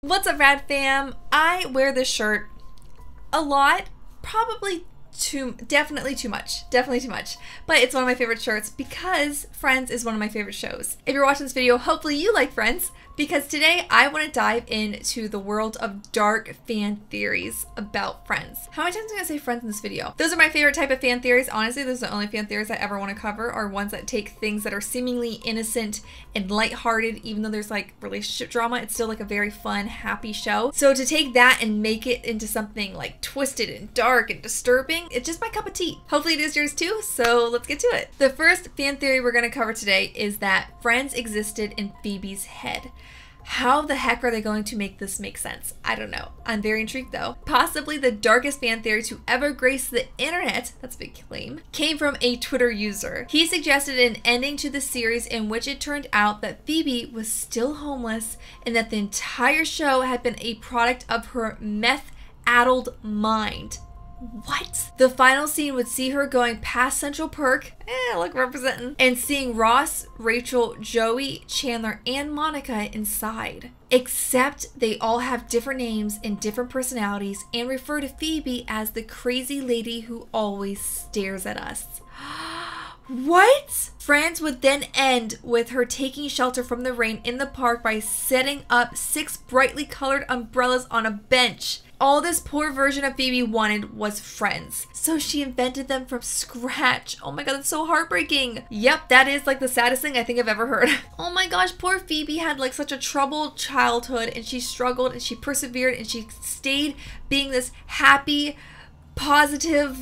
What's up, Rad fam? I wear this shirt a lot, definitely too much, but it's one of my favorite shirts because Friends is one of my favorite shows. If you're watching this video, hopefully you like Friends, because today I want to dive into the world of dark fan theories about Friends. How many times am I going to say Friends in this video? Those are my favorite type of fan theories. Honestly, those are the only fan theories I ever want to cover, are ones that take things that are seemingly innocent and lighthearted. Even though there's like relationship drama, it's still like a very fun, happy show. So to take that and make it into something like twisted and dark and disturbing, it's just my cup of tea. Hopefully it is yours too, so let's get to it. The first fan theory we're going to cover today is that Friends existed in Phoebe's head. How the heck are they going to make this make sense? I don't know. I'm very intrigued though. Possibly the darkest fan theory to ever grace the internet, that's a big claim, came from a Twitter user. He suggested an ending to the series in which it turned out that Phoebe was still homeless and that the entire show had been a product of her meth-addled mind. What? The final scene would see her going past Central Perk, like representing, and seeing Ross, Rachel, Joey, Chandler, and Monica inside. Except they all have different names and different personalities and refer to Phoebe as the crazy lady who always stares at us. What? Friends would then end with her taking shelter from the rain in the park by setting up 6 brightly colored umbrellas on a bench. All this poor version of Phoebe wanted was friends, so she invented them from scratch. Oh my god, that's so heartbreaking. Yep, that is like the saddest thing I think I've ever heard. Oh my gosh, poor Phoebe had like such a troubled childhood, and she struggled and she persevered and she stayed being this happy, positive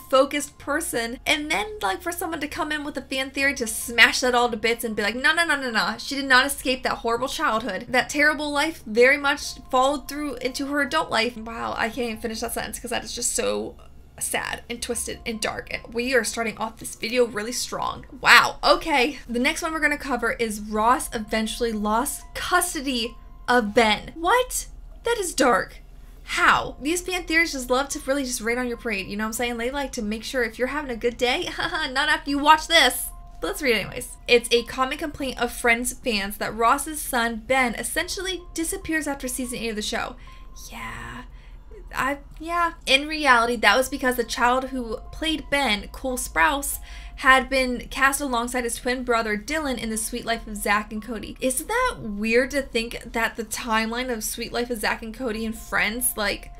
focused person, and then like for someone to come in with a fan theory to smash that all to bits and be like, no, she did not escape that horrible childhood. That terrible life very much followed through into her adult life. Wow, I can't even finish that sentence because that is just so sad and twisted and dark, and we are starting off this video really strong. Wow. Okay, the next one we're going to cover is Ross eventually lost custody of Ben. What? That is dark. How? These fan theories just love to really just rain on your parade, you know what I'm saying? They like to make sure if you're having a good day, not after you watch this. But let's read it anyways. It's a common complaint of Friends fans that Ross's son, Ben, essentially disappears after season 8 of the show. Yeah. In reality, that was because the child who played Ben, Cole Sprouse, had been cast alongside his twin brother Dylan in The Sweet Life of Zach and Cody. Isn't that weird to think that the timeline of Sweet Life of Zach and Cody and Friends like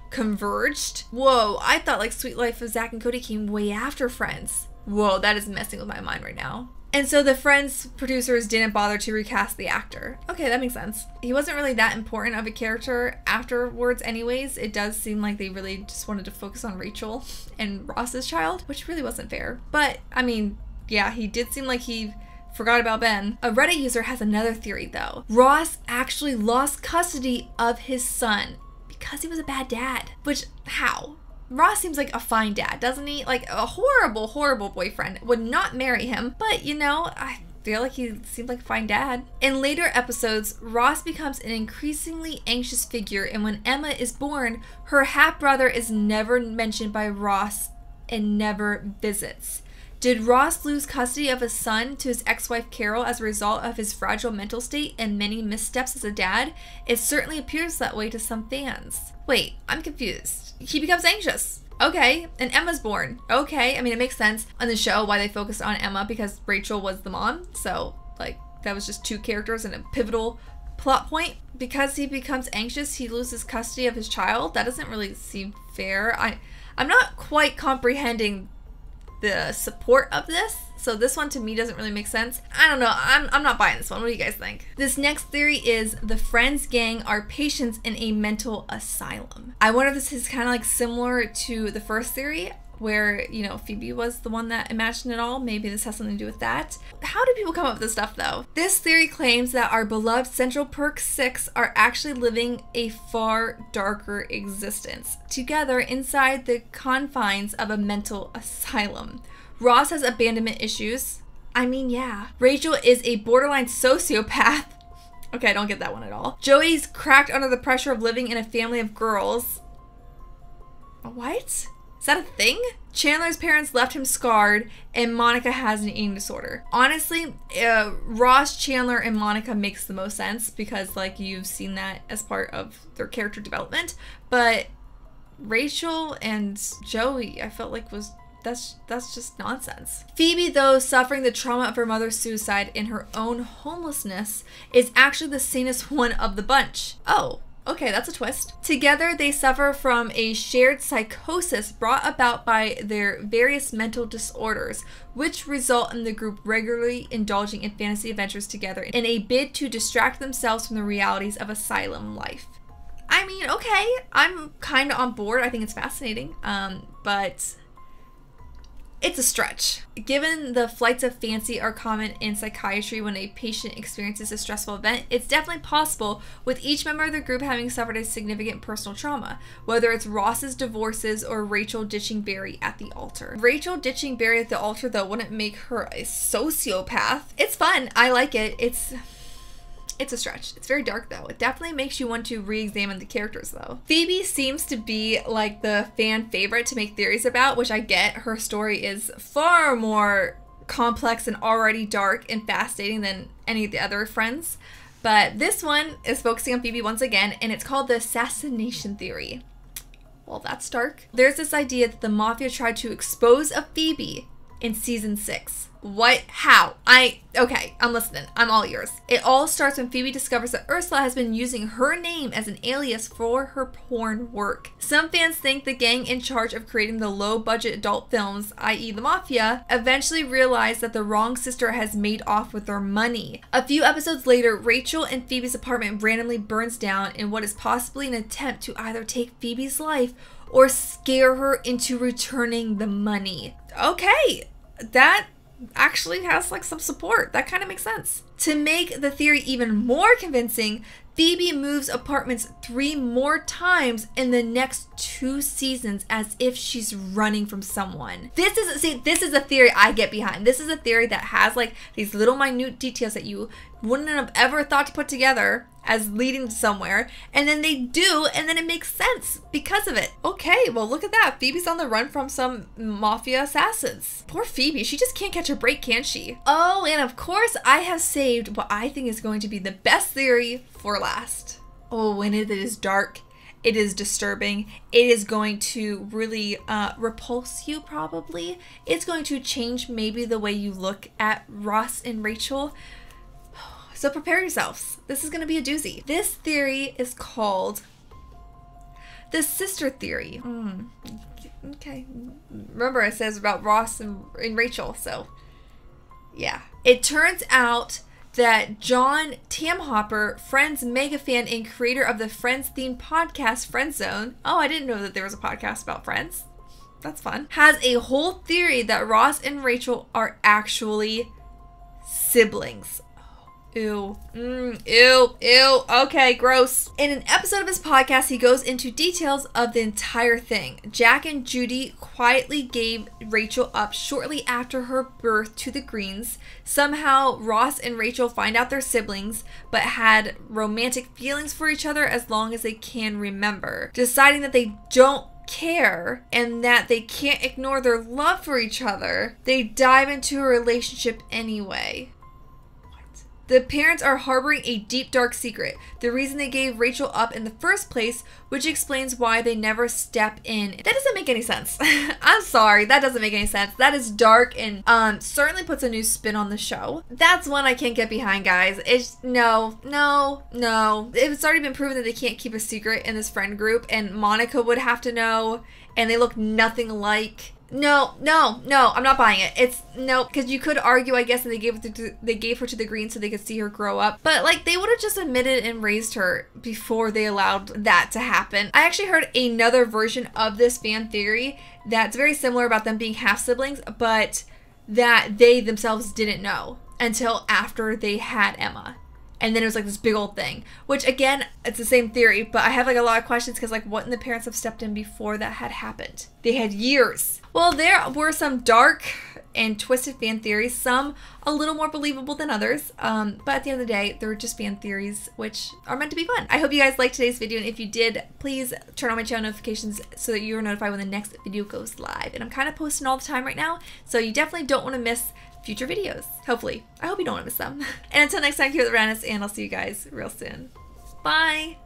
converged? Whoa, I thought like Sweet Life of Zach and Cody came way after Friends. Whoa, that is messing with my mind right now. And so the Friends producers didn't bother to recast the actor. Okay, that makes sense. He wasn't really that important of a character afterwards anyways. It does seem like they really just wanted to focus on Rachel and Ross's child, which really wasn't fair. But, I mean, yeah, he did seem like he forgot about Ben. A Reddit user has another theory though. Ross actually lost custody of his son because he was a bad dad. Which, how? Ross seems like a fine dad, doesn't he? Like a horrible, horrible boyfriend. Would not marry him, but you know, I feel like he seemed like a fine dad. In later episodes, Ross becomes an increasingly anxious figure, and when Emma is born, her half-brother is never mentioned by Ross and never visits. Did Ross lose custody of his son to his ex-wife Carol as a result of his fragile mental state and many missteps as a dad? It certainly appears that way to some fans. Wait, I'm confused. He becomes anxious. Okay, and Emma's born. Okay, I mean, it makes sense on the show why they focused on Emma, because Rachel was the mom. So, like, that was just 2 characters and a pivotal plot point. Because he becomes anxious, he loses custody of his child. That doesn't really seem fair. I'm not quite comprehending the support of this, so this one to me doesn't really make sense. I don't know, I'm not buying this one. What do you guys think? This next theory is the Friends gang are patients in a mental asylum. I wonder if this is kind of like similar to the first theory where, you know, Phoebe was the one that imagined it all. Maybe this has something to do with that. How do people come up with this stuff though? This theory claims that our beloved Central Perk 6 are actually living a far darker existence together inside the confines of a mental asylum. Ross has abandonment issues. I mean, yeah. Rachel is a borderline sociopath. Okay, I don't get that one at all. Joey's cracked under the pressure of living in a family of girls. What? Is that a thing? Chandler's parents left him scarred, and Monica has an eating disorder. Honestly, Ross, Chandler, and Monica makes the most sense because, like, you've seen that as part of their character development. But Rachel and Joey, I felt like that's just nonsense. Phoebe, though, suffering the trauma of her mother's suicide in her own homelessness, is actually the sanest one of the bunch. Oh. Okay, that's a twist. Together, they suffer from a shared psychosis brought about by their various mental disorders, which result in the group regularly indulging in fantasy adventures together in a bid to distract themselves from the realities of asylum life. I mean, okay, I'm kind of on board. I think it's fascinating, but it's a stretch. Given the flights of fancy are common in psychiatry when a patient experiences a stressful event, it's definitely possible with each member of the group having suffered a significant personal trauma, whether it's Ross's divorces or Rachel ditching Barry at the altar. Rachel ditching Barry at the altar, though, wouldn't make her a sociopath. It's fun. I like it. It's a stretch. It's very dark, though. It definitely makes you want to re-examine the characters, though. Phoebe seems to be like the fan favorite to make theories about, which I get. Her story is far more complex and already dark and fascinating than any of the other friends. But this one is focusing on Phoebe once again, and it's called the assassination theory. Well, that's dark. There's this idea that the Mafia tried to expose a Phoebe in season 6. What? How? Okay, I'm listening. I'm all ears. It all starts when Phoebe discovers that Ursula has been using her name as an alias for her porn work. Some fans think the gang in charge of creating the low-budget adult films, i.e. the Mafia, eventually realized that the wrong sister has made off with their money. A few episodes later, Rachel and Phoebe's apartment randomly burns down in what is possibly an attempt to either take Phoebe's life or scare her into returning the money. Okay, that actually has like some support. That kind of makes sense. To make the theory even more convincing, Phoebe moves apartments 3 more times in the next 2 seasons as if she's running from someone. This is a theory I get behind. This is a theory that has like these little minute details that you wouldn't have ever thought to put together as leading to somewhere, and then they do, and then it makes sense because of it. Okay, well look at that. Phoebe's on the run from some Mafia assassins. Poor Phoebe, she just can't catch a break, can she? Oh, and of course I have saved what I think is going to be the best theory for last. Oh, and it is dark. It is disturbing. It is going to really repulse you, probably. It's going to change maybe the way you look at Ross and Rachel. So prepare yourselves. This is going to be a doozy. This theory is called the sister theory. Okay. Remember, it says about Ross and Rachel, so yeah. It turns out that John Tamhopper, Friends mega fan and creator of the Friends themed podcast Friend Zone. Oh, I didn't know that there was a podcast about Friends. That's fun. Has a whole theory that Ross and Rachel are actually siblings. Ew. Ew. Okay, gross. In an episode of his podcast, he goes into details of the entire thing. Jack and Judy quietly gave Rachel up shortly after her birth to the Greens. Somehow, Ross and Rachel find out they're siblings, but had romantic feelings for each other as long as they can remember. Deciding that they don't care and that they can't ignore their love for each other, they dive into a relationship anyway. The parents are harboring a deep, dark secret, the reason they gave Rachel up in the first place, which explains why they never step in. That doesn't make any sense. I'm sorry, that doesn't make any sense. That is dark and certainly puts a new spin on the show. That's one I can't get behind, guys. It's no. It's already been proven that they can't keep a secret in this friend group, and Monica would have to know, and they look nothing alike. No, I'm not buying it. It's no, because you could argue, I guess, that they gave her to the Greens so they could see her grow up. But like, they would have just admitted and raised her before they allowed that to happen. I actually heard another version of this fan theory that's very similar about them being half siblings, but that they themselves didn't know until after they had Emma. And then it was like this big old thing, which again, it's the same theory, but I have like a lot of questions because like, what in the parents have stepped in before that had happened? They had years. Well, there were some dark and twisted fan theories, some a little more believable than others, but at the end of the day, they're just fan theories, which are meant to be fun. I hope you guys liked today's video, and if you did, please turn on my channel notifications so that you are notified when the next video goes live. And I'm kind of posting all the time right now, so you definitely don't want to miss future videos. Hopefully. I hope you don't want to miss them. And until next time, keep it around us, and I'll see you guys real soon. Bye!